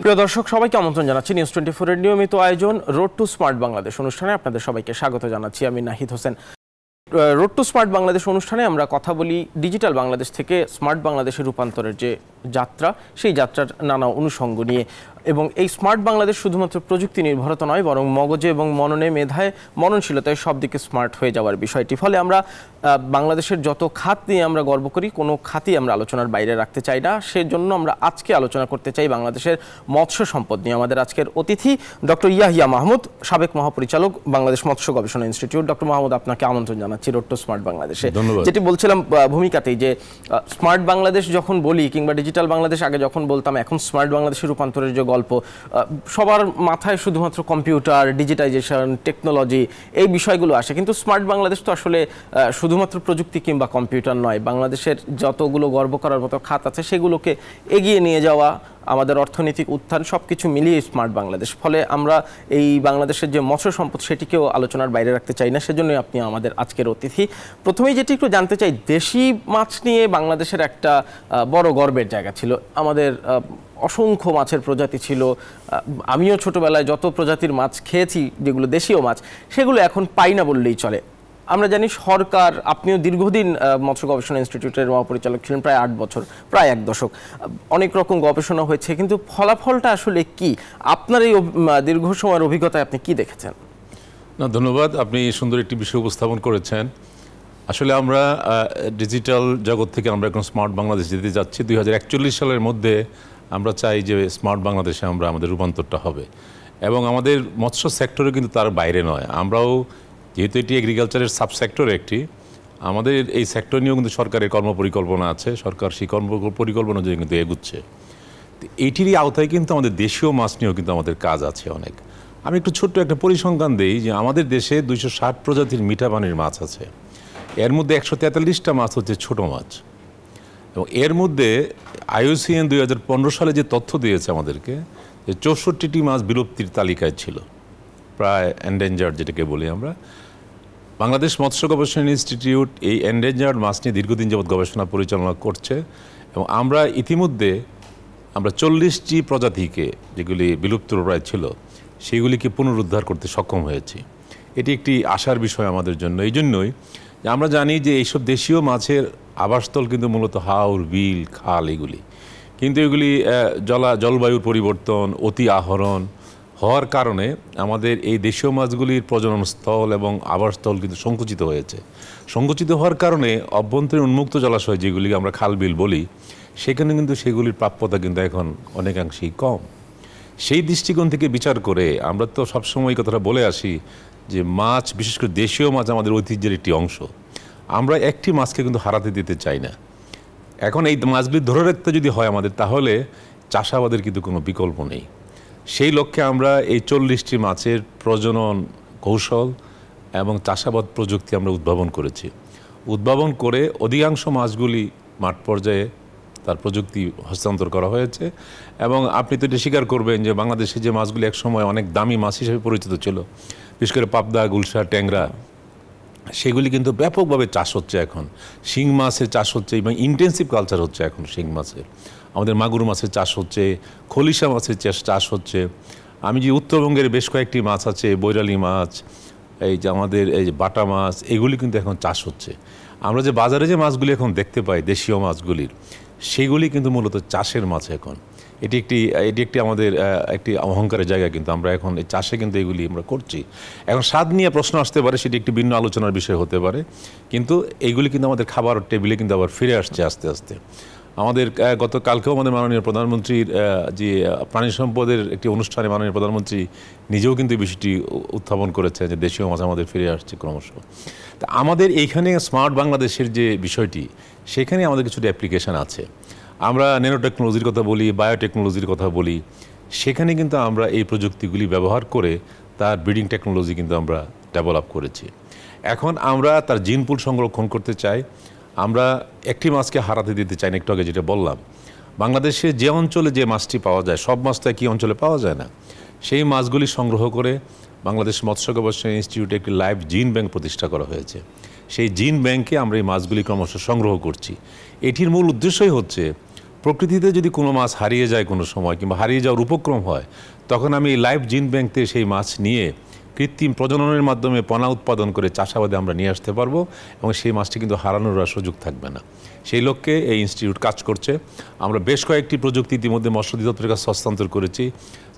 প্রিয় দর্শক সবাইকে আমন্ত্রণ জানাচ্ছি নিউজ 24 এর নিয়মিত আয়োজন রোড টু স্মার্ট বাংলাদেশ অনুষ্ঠানে আপনাদের সবাইকে স্বাগত জানাচ্ছি। আমি Nahid Hossain. Road to smart Bangladesh অনুষ্ঠানে আমরা কথা বলি ডিজিটাল বাংলাদেশ থেকে স্মার্ট বাংলাদেশের রূপান্তরের যে যাত্রা, সেই যাত্রার নানা অনুষঙ্গ নিয়ে। এবং এই স্মার্ট বাংলাদেশ শুধুমাত্র প্রযুক্তি নির্ভরতা নয়, বরং মগজে এবং মননে, মেধায়, মননশীলতায় সব দিকে স্মার্ট হয়ে যাওয়ার বিষয়টি। ফলে আমরা বাংলাদেশের যত খাত নিয়ে আমরা গর্ব করি, কোনো খাতই আমরা আলোচনার বাইরে রাখতে চাই না। সেজন্য আমরা আজকে আলোচনা করতে চাই বাংলাদেশের মৎস্য সম্পদ নিয়ে। আমাদের আজকের অতিথি ডক্টর ইয়াহিয়া মাহমুদ, সাবেক মহাপরিচালক, বাংলাদেশ মৎস্য গবেষণা ইনস্টিটিউট। ডক্টর মাহমুদ, আপনাকে আমন্ত্রণ জানাচ্ছি রোড টু স্মার্ট বাংলাদেশে। যেটি বলছিলাম ভূমিকাতেই, যে স্মার্ট বাংলাদেশ যখন বলি কিংবা ডিজিটাল বাংলাদেশ আগে যখন বলতাম, এখন স্মার্ট বাংলাদেশের রূপান্তরের যে গল্প, সবার মাথায় শুধুমাত্র কম্পিউটার, ডিজিটাইজেশন, টেকনোলজি এই বিষয়গুলো আসে। কিন্তু স্মার্ট বাংলাদেশ তো আসলে শুধুমাত্র প্রযুক্তি কিংবা কম্পিউটার নয়। বাংলাদেশের যতগুলো গর্ব করার মতো খাত আছে সেগুলোকে এগিয়ে নিয়ে যাওয়া, আমাদের অর্থনৈতিক উত্থান, সব কিছু মিলিয়ে স্মার্ট বাংলাদেশ। ফলে আমরা এই বাংলাদেশের যে মৎস্য সম্পদ সেটিকেও আলোচনার বাইরে রাখতে চাই না। সেজন্যই আপনি আমাদের আজকের অতিথি। প্রথমেই যেটি একটু জানতে চাই, দেশি মাছ নিয়ে বাংলাদেশের একটা বড় গর্বের জায়গা ছিল। আমাদের অসংখ্য মাছের প্রজাতি ছিল। আমিও ছোটবেলায় যত প্রজাতির মাছ খেয়েছি, যেগুলো দেশীয় মাছ, সেগুলো এখন পাই না বললেই চলে। আমরা জানি সরকার, আপনিও দীর্ঘদিন মৎস্য গবেষণা ইনস্টিটিউটের মহাপরিচালক ছিলেন, প্রায় 8 বছর, প্রায় 1 দশক। অনেক রকম গবেষণা হয়েছে, কিন্তু ফলাফলটা আসলে কি? আপনার এই দীর্ঘ সময়ের অভিজ্ঞতায় আপনি কি দেখেছেন? না, ধন্যবাদ। আপনি সুন্দর একটি বিষয় উপস্থাপন করেছেন। আসলে আমরা ডিজিটাল জগৎ থেকে আমরা এখন স্মার্ট বাংলাদেশ যেতে যাচ্ছি। 2041 সালের মধ্যে আমরা চাই যে স্মার্ট বাংলাদেশে আমাদের রূপান্তরটা হবে, এবং আমাদের মৎস্য সেক্টরে কিন্তু তার বাইরে নয়। আমরাও, যেহেতু এটি এগ্রিকালচারের সাবসেক্টর একটি, আমাদের এই সেক্টর নিয়েও কিন্তু সরকারের কর্মপরিকল্পনা আছে। সরকার সেই কর্মপরিকল্পনা অনুযায়ী কিন্তু এগুচ্ছে। এইটিরই আওতায় কিন্তু আমাদের দেশীয় মাছ নিয়েও কিন্তু আমাদের কাজ আছে অনেক। আমি একটু ছোট্ট একটা পরিসংখ্যান দিই, যে আমাদের দেশে 260 প্রজাতির মিঠা পানির মাছ আছে। এর মধ্যে 143টা মাছ হচ্ছে ছোট মাছ, এবং এর মধ্যে IUCN 2015 সালে যে তথ্য দিয়েছে আমাদেরকে, যে 64টি মাছ বিলুপ্তির তালিকায় ছিল, প্রায় এন্ডেঞ্জার্ড যেটাকে বলি আমরা। বাংলাদেশ মৎস্য গবেষণা ইনস্টিটিউট এই এন্ডেঞ্জার্ড মাছ নিয়ে দীর্ঘদিন যাবৎ গবেষণা পরিচালনা করছে, এবং আমরা ইতিমধ্যে 40টি প্রজাতিকে, যেগুলি বিলুপ্তপ্রায় ছিল, সেগুলিকে পুনরুদ্ধার করতে সক্ষম হয়েছি। এটি একটি আশার বিষয় আমাদের জন্য। এই জন্যই যে আমরা জানি যে এইসব দেশীয় মাছের আবাসস্থল কিন্তু মূলত হাওর, বিল, খাল এগুলি। কিন্তু এগুলি জলবায়ুর পরিবর্তন, অতি আহরণ হওয়ার কারণে আমাদের এই দেশীয় মাছগুলির প্রজনন স্থল এবং আবাসস্থল কিন্তু সংকুচিত হয়েছে। সংকুচিত হওয়ার কারণে অভ্যন্তরীণ উন্মুক্ত জলাশয়, যেগুলিকে আমরা খাল বিল বলি, সেখানে কিন্তু সেগুলির প্রাপ্যতা কিন্তু এখন অনেকাংশেই কম। সেই দৃষ্টিকোণ থেকে বিচার করে আমরা তো সবসময় এই কথাটা বলে আসি যে মাছ, বিশেষ করে দেশীয় মাছ, আমাদের ঐতিহ্যের একটি অংশ। আমরা একটি মাছকে কিন্তু হারাতে দিতে চাই না। এখন এই মাছগুলি ধরে রাখতে যদি হয় আমাদের, তাহলে চাষাবাদের কিন্তু কোনো বিকল্প নেই। সেই লক্ষ্যে আমরা এই 40টি মাছের প্রজনন কৌশল এবং চাষাবাদ প্রযুক্তি আমরা উদ্ভাবন করেছি। উদ্ভাবন করে অধিকাংশ মাছগুলি মাঠ পর্যায়ে তার প্রযুক্তি হস্তান্তর করা হয়েছে। এবং আপনি তো এটা স্বীকার করবেন যে বাংলাদেশে যে মাছগুলি একসময় অনেক দামি মাছ হিসেবে পরিচিত ছিল, বিশেষ করে পাবদা, গুলশা, ট্যাংরা, সেগুলি কিন্তু ব্যাপকভাবে চাষ হচ্ছে এখন। শিং মাছের চাষ হচ্ছে, এবং ইন্টেন্সিভ কালচার হচ্ছে এখন শিং মাছের। আমাদের মাগুর মাছের চাষ হচ্ছে, খলিশা মাছের চাষ হচ্ছে। আমি যে উত্তরবঙ্গের বেশ কয়েকটি মাছ আছে, বৈরালি মাছ, এই যে আমাদের এই যে বাটা মাছ, এগুলি কিন্তু এখন চাষ হচ্ছে। আমরা যে বাজারে যে মাছগুলি এখন দেখতে পাই দেশীয় মাছগুলির, সেগুলি কিন্তু মূলত চাষের মাছ এখন। এটি একটি আমাদের একটি অহংকারের জায়গা, কিন্তু আমরা এখন এই চাষে কিন্তু এগুলি আমরা করছি। এখন স্বাদ নিয়ে প্রশ্ন আসতে পারে, সেটি একটি ভিন্ন আলোচনার বিষয় হতে পারে, কিন্তু এইগুলি কিন্তু আমাদের খাবার টেবিলে কিন্তু আবার ফিরে আসছে আস্তে আস্তে। আমাদের গতকালকেও আমাদের মাননীয় প্রধানমন্ত্রীর যে প্রাণী সম্পদের একটি অনুষ্ঠানে মাননীয় প্রধানমন্ত্রী নিজেও কিন্তু এই বিষয়টি উত্থাপন করেছে, যে দেশীয় মাছ আমাদের ফিরে আসছে ক্রমশ। তা আমাদের এইখানে স্মার্ট বাংলাদেশের যে বিষয়টি, সেখানে আমাদের কিছুটা অ্যাপ্লিকেশান আছে। আমরা ন্যানো টেকনোলজির কথা বলি, বায়োটেকনোলজির কথা বলি, সেখানে কিন্তু আমরা এই প্রযুক্তিগুলি ব্যবহার করে তার ব্রিডিং টেকনোলজি কিন্তু আমরা ডেভেলপ করেছি। এখন আমরা তার জিন পুল সংরক্ষণ করতে চাই। আমরা একটি মাছকে হারাতে দিতে চাই না। একটু আগে যেটা বললাম, বাংলাদেশে যে অঞ্চলে যে মাছটি পাওয়া যায়, সব মাছ তো একই অঞ্চলে পাওয়া যায় না। সেই মাছগুলি সংগ্রহ করে বাংলাদেশ মৎস্য গবেষণা ইনস্টিটিউটে একটি লাইভ জিন ব্যাংক প্রতিষ্ঠা করা হয়েছে। সেই জিন ব্যাংকে আমরা এই মাছগুলি ক্রমশ সংগ্রহ করছি। এটির মূল উদ্দেশ্যই হচ্ছে প্রকৃতিতে যদি কোনো মাছ হারিয়ে যায় কোনো সময় কিংবা হারিয়ে যাওয়ার উপক্রম হয়, তখন আমি লাইভ জিন ব্যাংক থেকে সেই মাছ নিয়ে কৃত্রিম প্রজননের মাধ্যমে পোনা উৎপাদন করে চাষাবাদে আমরা নিয়ে আসতে পারবো এবং সেই মাছটি কিন্তু হারানোর আর সুযোগ থাকবে না। সেই লক্ষ্যে এই ইনস্টিটিউট কাজ করছে। আমরা বেশ কয়েকটি প্রযুক্তি ইতিমধ্যে মৎস্য অধিদপ্তরের কাছে হস্তান্তর করেছি।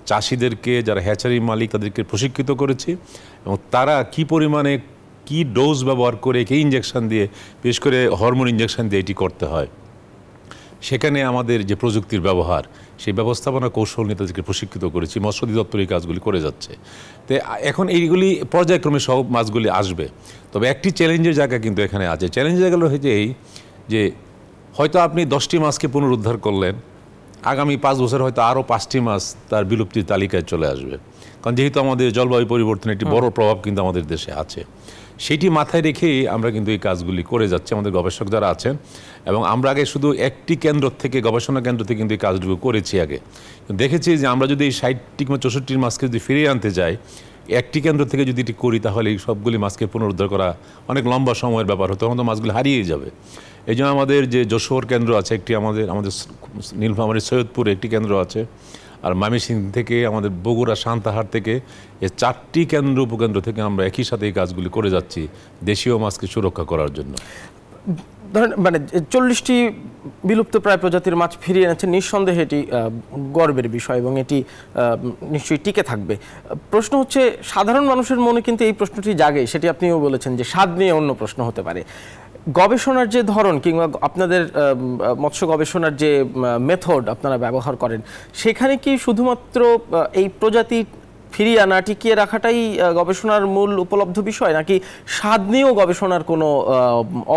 চাষিদেরকে, যারা হ্যাচারি মালিক, তাদেরকে প্রশিক্ষিত করেছি এবং তারা কি পরিমাণে কি ডোজ ব্যবহার করে, কি ইঞ্জেকশন দিয়ে, বিশেষ করে হরমোন ইঞ্জেকশন দিয়ে এটি করতে হয়, সেখানে আমাদের যে প্রযুক্তির ব্যবহার, সেই ব্যবস্থাপনা কৌশল নিয়ে তাদেরকে প্রশিক্ষিত করেছি। মৎস্য অধিদপ্তর এই কাজগুলি করে যাচ্ছে। তো এখন এইগুলি পর্যায়ক্রমে সব মাছগুলি আসবে। তবে একটি চ্যালেঞ্জের জায়গা কিন্তু এখানে আছে। চ্যালেঞ্জের জায়গা হচ্ছে এই যে হয়তো আপনি 10টি মাছকে পুনরুদ্ধার করলেন, আগামী 5 বছর হয়তো আরও 5টি মাছ তার বিলুপ্তির তালিকায় চলে আসবে। কারণ যেহেতু আমাদের জলবায়ু পরিবর্তনের একটি বড় প্রভাব কিন্তু আমাদের দেশে আছে, সেটি মাথায় রেখেই আমরা কিন্তু এই কাজগুলি করে যাচ্ছি, আমাদের গবেষক যারা আছেন। এবং আমরা আগে শুধু একটি কেন্দ্র থেকে, গবেষণা কেন্দ্র থেকে কিন্তু এই কাজগুলো করেছি আগে। দেখেছি যে আমরা যদি এই 60টি কিংবা 64টি মাছকে যদি ফিরিয়ে আনতে যাই, একটি কেন্দ্র থেকে যদি এটি করি, তাহলে এই সবগুলি মাছকে পুনরুদ্ধার করা অনেক লম্বা সময়ের ব্যাপার হতো, তখন তো মাছগুলি হারিয়ে যাবে। এই জন্য আমাদের যে যশোর কেন্দ্র আছে একটি, আমাদের নীলফামারীর সৈয়দপুরে একটি কেন্দ্র আছে, আর ময়মনসিংহ থেকে, আমাদের বগুড়া সান্তাহার থেকে, এই 4টি কেন্দ্র উপকেন্দ্র থেকে আমরা একই সাথে এই কাজগুলি করে যাচ্ছি দেশীয় মাছকে সুরক্ষা করার জন্য। ধরেন মানে 40টি বিলুপ্ত প্রায় প্রজাতির মাছ ফিরিয়ে এনেছে, নিঃসন্দেহে এটি গর্বের বিষয় এবং এটি নিশ্চয়ই টিকে থাকবে। প্রশ্ন হচ্ছে, সাধারণ মানুষের মনে কিন্তু এই প্রশ্নটি জাগে, সেটি আপনিও বলেছেন যে স্বাদ নিয়ে অন্য প্রশ্ন হতে পারে। গবেষণার যে ধরন কিংবা আপনাদের মৎস্য গবেষণার যে মেথড আপনারা ব্যবহার করেন, সেখানে কি শুধুমাত্র এই প্রজাতি ফিরিয়ে আনা, টিকিয়ে রাখাটাই গবেষণার মূল উপলব্ধ বিষয়, নাকি স্বাদ নিয়েও গবেষণার কোনো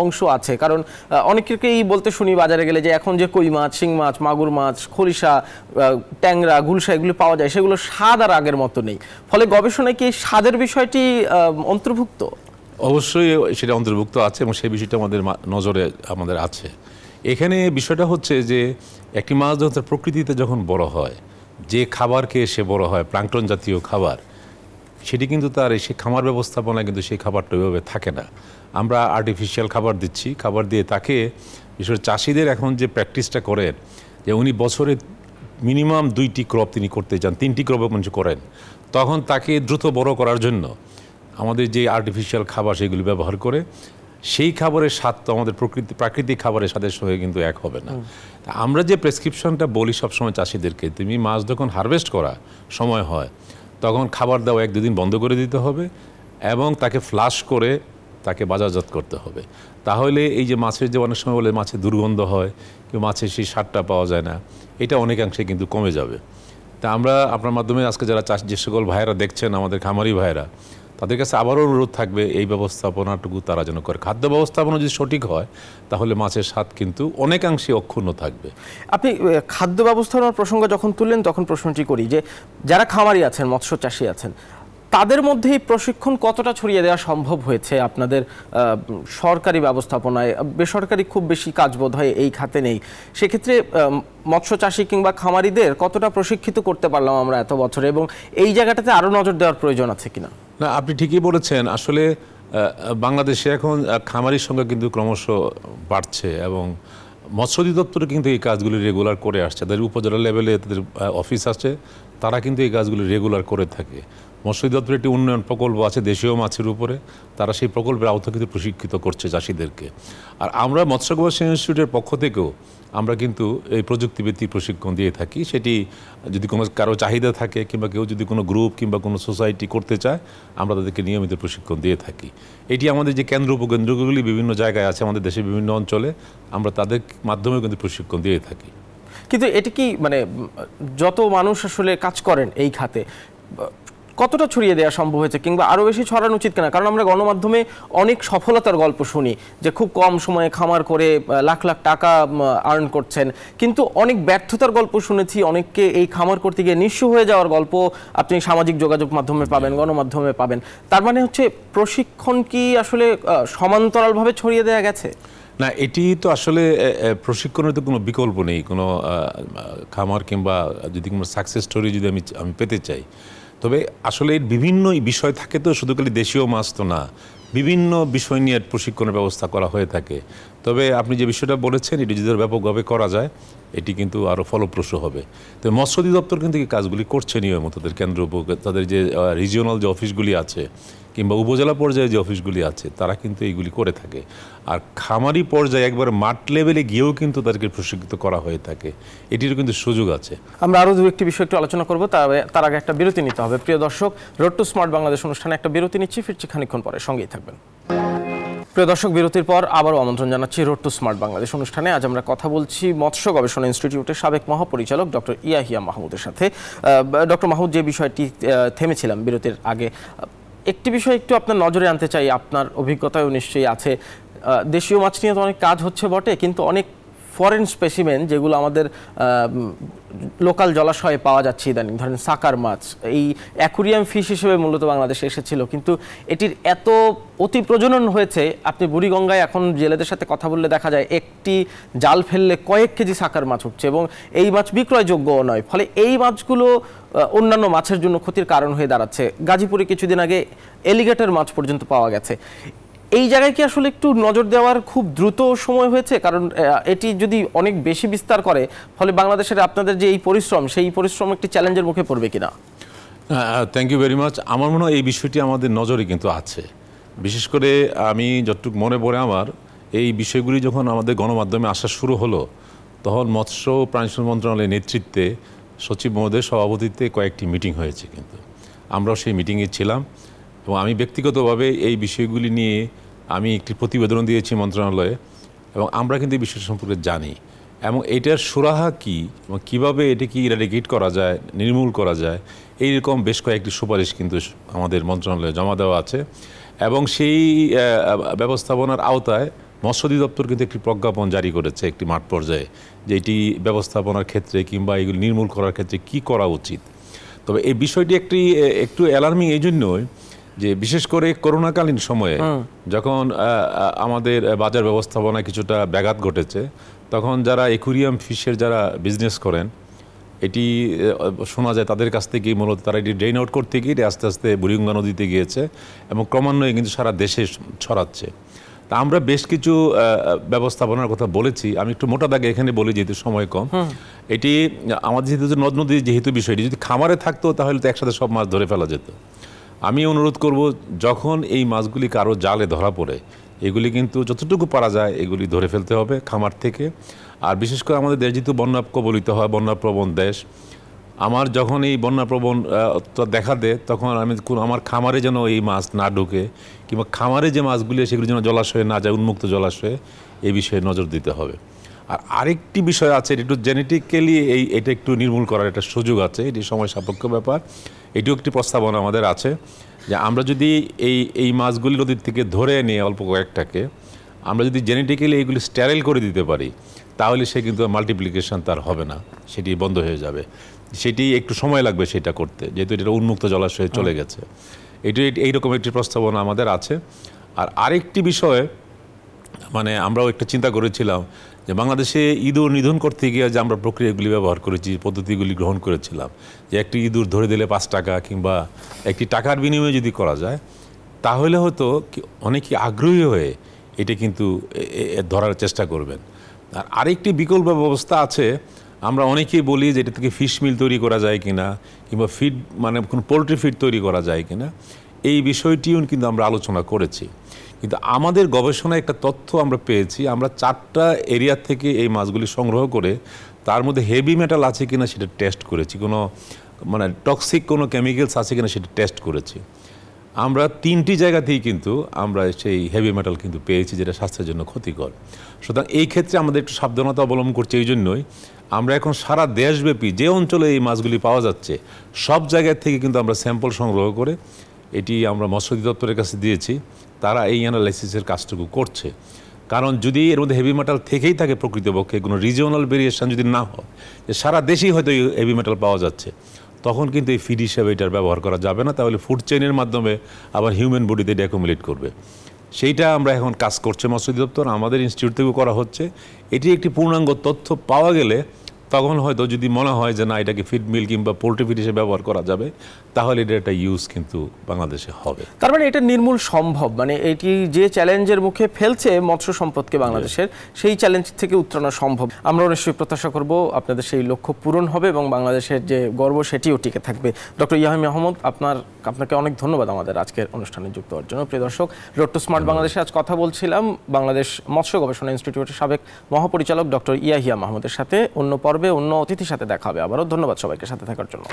অংশ আছে? কারণ অনেকেই বলতে শুনি বাজারে গেলে যে এখন যে কই মাছ, শিং মাছ, মাগুর মাছ, খরিশা, ট্যাংরা, গুলশা এগুলো পাওয়া যায়, সেগুলো স্বাদ আর আগের মতো নেই। ফলে গবেষণায় কি স্বাদের বিষয়টি অন্তর্ভুক্ত? অবশ্যই সেটা অন্তর্ভুক্ত আছে এবং সেই বিষয়টা আমাদের নজরে আমাদের আছে। এখানে বিষয়টা হচ্ছে যে একটি মাছ যখন তার প্রকৃতিতে যখন বড় হয়, যে খাবার খেয়ে সে বড় হয়, প্লাঙ্কটন জাতীয় খাবার, সেটি কিন্তু তার সে খামার ব্যবস্থাপনায় কিন্তু সেই খাবারটা ওইভাবে থাকে না। আমরা আর্টিফিশিয়াল খাবার দিচ্ছি, খাবার দিয়ে তাকে, বিশেষ করে চাষিদের এখন যে প্র্যাকটিসটা করেন যে উনি বছরে মিনিমাম 2টি ক্রপ তিনি করতে চান, 3টি ক্রপও মানুষ করেন, তখন তাকে দ্রুত বড় করার জন্য আমাদের যে আর্টিফিশিয়াল খাবার সেগুলি ব্যবহার করে, সেই খাবারের স্বাদ তো আমাদের প্রাকৃতিক খাবারের স্বাদের সঙ্গে কিন্তু এক হবে না। আমরা যে প্রেসক্রিপশনটা বলি সবসময় চাষিদেরকে, তুমি মাছ যখন হারভেস্ট করা সময় হয় তখন খাবার দেওয়া 1-2 দিন বন্ধ করে দিতে হবে এবং তাকে ফ্লাশ করে তাকে বাজারজাত করতে হবে। তাহলে এই যে মাছের যে অনেক সময় বলে মাছের দুর্গন্ধ হয়, কেউ মাছের সেই স্বাদটা পাওয়া যায় না, এটা অনেকাংশে কিন্তু কমে যাবে। তা আমরা আপনার মাধ্যমে আজকে যারা যে সকল ভাইয়েরা দেখছেন, আমাদের খামারি ভাইয়েরা, তাদের কাছে আবারও অনুরোধ থাকবে এই ব্যবস্থাপনাটুকু তারা যেন করে। খাদ্য ব্যবস্থাপনা যদি সঠিক হয় তাহলে মাছের স্বাদ কিন্তু অনেকাংশে অক্ষুণ্ণ থাকবে। আপনি খাদ্য ব্যবস্থাপনার প্রসঙ্গ যখন তুললেন তখন প্রশ্নটি করি যে যারা খামারি আছেন, মৎস্য চাষী আছেন, তাদের মধ্যে এই প্রশিক্ষণ কতটা ছড়িয়ে দেওয়া সম্ভব হয়েছে আপনাদের সরকারি ব্যবস্থাপনায়? বেসরকারি খুব বেশি কাজ বোধ হয় এই খাতে নেই। সেক্ষেত্রে মৎস্য চাষী কিংবা খামারিদের কতটা প্রশিক্ষিত করতে পারলাম আমরা এত বছরে, এবং এই জায়গাটাতে আরও নজর দেওয়ার প্রয়োজন আছে কিনা? না, আপনি ঠিকই বলেছেন। আসলে বাংলাদেশে এখন খামারির সংখ্যা কিন্তু ক্রমশ বাড়ছে এবং মৎস্য অধিদপ্তর কিন্তু এই কাজগুলি রেগুলার করে আসছে। তাদের উপজেলা লেভেলে তাদের অফিস আছে, তারা কিন্তু এই কাজগুলি রেগুলার করে থাকে। মৎস্য অধিদপ্তরের একটি উন্নয়ন প্রকল্প আছে দেশীয় মাছের উপরে, তারা সেই প্রকল্পের আওতা কিন্তু প্রশিক্ষিত করছে চাষিদেরকে। আর আমরা মৎস্য গবেষণা ইনস্টিটিউটের পক্ষ থেকেও আমরা কিন্তু এই প্রযুক্তিভিত্তিক প্রশিক্ষণ দিয়ে থাকি। সেটি যদি কোনো কারো চাহিদা থাকে কিংবা কেউ যদি কোনো গ্রুপ কিংবা কোনো সোসাইটি করতে চায়, আমরা তাদেরকে নিয়মিত প্রশিক্ষণ দিয়ে থাকি। এটি আমাদের যে কেন্দ্র উপকেন্দ্রগুলি বিভিন্ন জায়গায় আছে আমাদের দেশের বিভিন্ন অঞ্চলে, আমরা তাদের মাধ্যমেও কিন্তু প্রশিক্ষণ দিয়ে থাকি। কিন্তু এটি কি মানে যত মানুষ আসলে কাজ করেন এই খাতে, কতটা ছড়িয়ে দেওয়া সম্ভব হয়েছে কিংবা আরও বেশি ছড়ানো উচিত কিনা? কারণ আমরা গণমাধ্যমে অনেক সফলতার গল্প শুনি যে খুব কম সময়ে খামার করে লাখ লাখ টাকা আর্ন করছেন, কিন্তু অনেক ব্যর্থতার গল্প শুনেছি, অনেককে এই খামার করতে গিয়ে নিঃস্ব হয়ে যাওয়ার গল্প আপনি সামাজিক যোগাযোগ মাধ্যমে পাবেন, গণমাধ্যমে পাবেন। তার মানে হচ্ছে প্রশিক্ষণ কি আসলে সমান্তরালভাবে ছড়িয়ে দেওয়া গেছে? না, এটি তো আসলে প্রশিক্ষণের তো কোনো বিকল্প নেই। কোনো খামার কিংবা যদি কোনো সাকসেস স্টোরি যদি আমি পেতে চাই, তবে আসলে এর বিভিন্ন বিষয় থাকে। তো শুধু খালি দেশীয় মাছ তো না, বিভিন্ন বিষয় নিয়ে প্রশিক্ষণের ব্যবস্থা করা হয়ে থাকে। তবে আপনি যে বিষয়টা বলেছেন এটি যদি ব্যাপকভাবে করা যায় এটি কিন্তু আরও ফলপ্রসূ হবে। তো মৎস্য অধিদপ্তর কিন্তু এই কাজগুলি করছে নিয়মিত, তাদের কেন্দ্র তাদের যে রিজিওনাল যে অফিসগুলি আছে কিংবা উপজেলা পর্যায়ে যে অফিসগুলি আছে তারা কিন্তু এইগুলি করে থাকে। আর খামারি পর্যায়ে একবার মাঠ লেভেলে গিয়েও কিন্তু তাদেরকে প্রশিক্ষিত করা হয়ে থাকে, এটিরও কিন্তু সুযোগ আছে। আমরা আরও দু একটি বিষয় একটু আলোচনা করবো, তার আগে একটা বিরতি নিতে হবে। প্রিয় দর্শক, রোড টু স্মার্ট বাংলাদেশ অনুষ্ঠানে একটা বিরতি নিচ্ছি, ফিরছি খানিকক্ষণ পরে, সঙ্গেই থাকবেন। প্রিয় দর্শক, বিরতির পর আবারও আমন্ত্রণ জানাচ্ছি রোড টু স্মার্ট বাংলাদেশ অনুষ্ঠানে। আজ আমরা কথা বলছি মৎস্য গবেষণা ইনস্টিটিউটের সাবেক মহাপরিচালক ডক্টর ইয়াহিয়া মাহমুদের সাথে। ডক্টর মাহমুদ, যে বিষয়টি থেমেছিলাম বিরতির আগে, একটি বিষয় একটু আপনার নজরে আনতে চাই, আপনার অভিজ্ঞতাও নিশ্চয়ই আছে। দেশীয় মাছ নিয়ে তো অনেক কাজ হচ্ছে বটে, কিন্তু অনেক ফরেন স্পেসিমেন যেগুলো আমাদের লোকাল জলাশয়ে পাওয়া যাচ্ছে ইদানিং, ধরেন সাকার মাছ, এই অ্যাকুরিয়াম ফিশ হিসেবে মূলত বাংলাদেশে এসেছিল, কিন্তু এটির এত অতি প্রজনন হয়েছে, আপনি বুড়িগঙ্গায় এখন জেলেদের সাথে কথা বললে দেখা যায় একটি জাল ফেললে কয়েক কেজি সাকার মাছ উঠছে, এবং এই মাছ বিক্রয়যোগ্যও নয়। ফলে এই মাছগুলো অন্যান্য মাছের জন্য ক্ষতির কারণ হয়ে দাঁড়াচ্ছে। গাজীপুরে কিছুদিন আগে এলিগেটর মাছ পর্যন্ত পাওয়া গেছে। এই জায়গায় কি আসলে একটু নজর দেওয়ার খুব দ্রুত সময় হয়েছে? কারণ এটি যদি অনেক বেশি বিস্তার করে, ফলে বাংলাদেশের আপনাদের যে এই পরিশ্রম, সেই পরিশ্রম একটি চ্যালেঞ্জের মুখে পড়বে কিনা? Thank you very much. আমার মনে হয় এই বিষয়টি আমাদের নজরে কিন্তু আছে। বিশেষ করে আমি যতটুকু মনে পড়ে আমার, এই বিষয়গুলি যখন আমাদের গণমাধ্যমে আসা শুরু হলো, তখন মৎস্য প্রাণী সম্পদ মন্ত্রণালয়ের নেতৃত্বে সচিব মহোদয়ের সভাপতিত্বে কয়েকটি মিটিং হয়েছে, কিন্তু আমরাও সেই মিটিংয়ে ছিলাম এবং আমি ব্যক্তিগতভাবে এই বিষয়গুলি নিয়ে আমি একটি প্রতিবেদন দিয়েছি মন্ত্রণালয়ে, এবং আমরা কিন্তু এই বিষয় সম্পর্কে জানি এবং এটার সুরাহা কী এবং কীভাবে এটাকে ইরাডিকেট করা যায়, নির্মূল করা যায়, এইরকম বেশ কয়েকটি সুপারিশ কিন্তু আমাদের মন্ত্রণালয়ে জমা দেওয়া আছে। এবং সেই ব্যবস্থাপনার আওতায় মৎস্য অধিদপ্তর কিন্তু একটি প্রজ্ঞাপন জারি করেছে একটি মাঠ পর্যায়ে, যে এটি ব্যবস্থাপনার ক্ষেত্রে কিংবা এগুলি নির্মূল করার ক্ষেত্রে কী করা উচিত। তবে এই বিষয়টি একটু অ্যালার্মিং এই জন্যই যে বিশেষ করে করোনাকালীন সময়ে যখন আমাদের বাজার ব্যবস্থাপনায় কিছুটা ব্যাঘাত ঘটেছে, তখন যারা অ্যাকুরিয়াম ফিশের যারা বিজনেস করেন, এটি শোনা যায় তাদের কাছ থেকেই মূলত তারা এটি ড্রেন আউট করতে গিয়ে আস্তে আস্তে বুড়িগঙ্গা নদীতে গিয়েছে এবং ক্রমান্বয়ে কিন্তু সারা দেশে ছড়াচ্ছে। তা আমরা বেশ কিছু ব্যবস্থাপনার কথা বলেছি। আমি একটু মোটা দাগে এখানে বলি, যেহেতু সময় কম। এটি আমাদের যেহেতু নদ নদী যেহেতু বিষয়টি যদি খামারে থাকতো তাহলে তো একসাথে সব মাছ ধরে ফেলা যেত। আমি অনুরোধ করব, যখন এই মাছগুলি কারো জালে ধরা পড়ে, এগুলি কিন্তু যতটুকু পারা যায় এগুলি ধরে ফেলতে হবে খামার থেকে। আর বিশেষ করে আমাদের দেশ যেহেতু বন্যা কবলিত হয়, বন্যাপ্রবণ দেশ, আমার যখন এই বন্যাপ্রবণ দেখা দেয় তখন আমি আমার খামারে যেন এই মাছ না ঢুকে, কিংবা খামারে যে মাছগুলি সেগুলি যেন জলাশয়ে না যায়, উন্মুক্ত জলাশয়ে, এই বিষয়ে নজর দিতে হবে। আর আরেকটি বিষয় আছে, একটু জেনেটিক্যালি এটা একটু নির্মূল করার একটা সুযোগ আছে, এটি সময় সাপেক্ষ ব্যাপার। এটিও একটি প্রস্তাবনা আমাদের আছে যে আমরা যদি এই মাছগুলি নদীর থেকে ধরে নিয়ে অল্প কয়েকটাকে আমরা যদি জেনেটিক্যালি এইগুলি স্টেরাইল করে দিতে পারি, তাহলে সে কিন্তু মাল্টিপ্লিকেশন তার হবে না, সেটি বন্ধ হয়ে যাবে। সেটি একটু সময় লাগবে সেটা করতে, যেহেতু এটা উন্মুক্ত জলাশয়ে চলে গেছে। এইরকম একটি প্রস্তাবনা আমাদের আছে। আর আরেকটি বিষয়, মানে আমরাও একটা চিন্তা করেছিলাম যে বাংলাদেশে ইঁদুর নিধন করতে গিয়ে যে আমরা প্রক্রিয়াগুলি ব্যবহার করেছি, পদ্ধতিগুলি গ্রহণ করেছিলাম, যে একটি ইঁদুর ধরে দিলে 5 টাকা কিংবা একটি টাকার বিনিময়ে যদি করা যায়, তাহলে হয়তো অনেকে আগ্রহী হয়ে এটা কিন্তু ধরার চেষ্টা করবেন। আর আরেকটি বিকল্প ব্যবস্থা আছে, আমরা অনেকেই বলি যে এটা থেকে ফিশ মিল তৈরি করা যায় কিনা, কিংবা ফিড মানে কোনো পোলট্রি ফিড তৈরি করা যায় কিনা, এই বিষয়টিও কিন্তু আমরা আলোচনা করেছি। কিন্তু আমাদের গবেষণায় একটা তথ্য আমরা পেয়েছি, আমরা 4টা এরিয়া থেকে এই মাছগুলি সংগ্রহ করে তার মধ্যে হেভি মেটাল আছে কিনা সেটা টেস্ট করেছি, কোনো মানে টক্সিক কোনো কেমিক্যালস আছে কিনা সেটা টেস্ট করেছি। আমরা 3টি জায়গাতেই কিন্তু আমরা সেই হেভি মেটাল কিন্তু পেয়েছি, যেটা স্বাস্থ্যের জন্য ক্ষতিকর। সুতরাং এই ক্ষেত্রে আমাদের একটু সাবধানতা অবলম্বন করছে। এই জন্যই আমরা এখন সারা দেশব্যাপী যে অঞ্চলে এই মাছগুলি পাওয়া যাচ্ছে সব জায়গায় থেকে কিন্তু আমরা স্যাম্পল সংগ্রহ করে এটি আমরা মৎস্য অধিদপ্তরের কাছে দিয়েছি। তারা এই অ্যানালাইসিসের কাজটুকু করছে। কারণ যদি এর মধ্যে হেভি মেটাল থেকেই থাকে, প্রকৃতপক্ষে কোনো রিজিওনাল ভেরিয়েশন যদি না হয়, যে সারা দেশেই হয়তো এই হেভি মেটাল পাওয়া যাচ্ছে, তখন কিন্তু এই ফিড হিসেবে এটার ব্যবহার করা যাবে না। তাহলে ফুড চেইনের মাধ্যমে আবার হিউম্যান বডিতে এটা অ্যাকুমুলেট করবে। সেইটা আমরা এখন কাজ করছে মৎস্য অধিদপ্তর, আমাদের ইনস্টিটিউট থেকেও করা হচ্ছে। এটি একটি পূর্ণাঙ্গ তথ্য পাওয়া গেলে তখন হয়তো যদি মনে হয় যে না এটাকে ফিড মিল কিংবা পোল্ট্রি ফিড হিসেবে ব্যবহার করা যাবে, তাহলে এটা একটা ইউজ কিন্তু বাংলাদেশে হবে। তার মানে এটা নির্মূল সম্ভব, মানে এটি যে চ্যালেঞ্জের মুখে ফেলছে মৎস্য সম্পদকে বাংলাদেশের, সেই চ্যালেঞ্জ থেকে উত্তরণ সম্ভব। আমরা নিশ্চয়ই প্রত্যাশা করব আপনাদের সেই লক্ষ্য পূরণ হবে এবং বাংলাদেশের যে গর্ব সেটিও টিকে থাকবে। ডক্টর ইয়াহিয়া মাহমুদ, আপনাকে অনেক ধন্যবাদ আমাদের আজকের অনুষ্ঠানে যুক্ত হওয়ার জন্য। প্রিয় দর্শক, রোড টু স্মার্ট বাংলাদেশে আজ কথা বলছিলাম বাংলাদেশ মৎস্য গবেষণা ইনস্টিটিউটের সাবেক মহাপরিচালক ডক্টর ইয়াহিয়া মাহমুদের সাথে। অন্য পর্বে অন্য অতিথির সাথে দেখা হবে আবারও। ধন্যবাদ সবাইকে সাথে থাকার জন্য।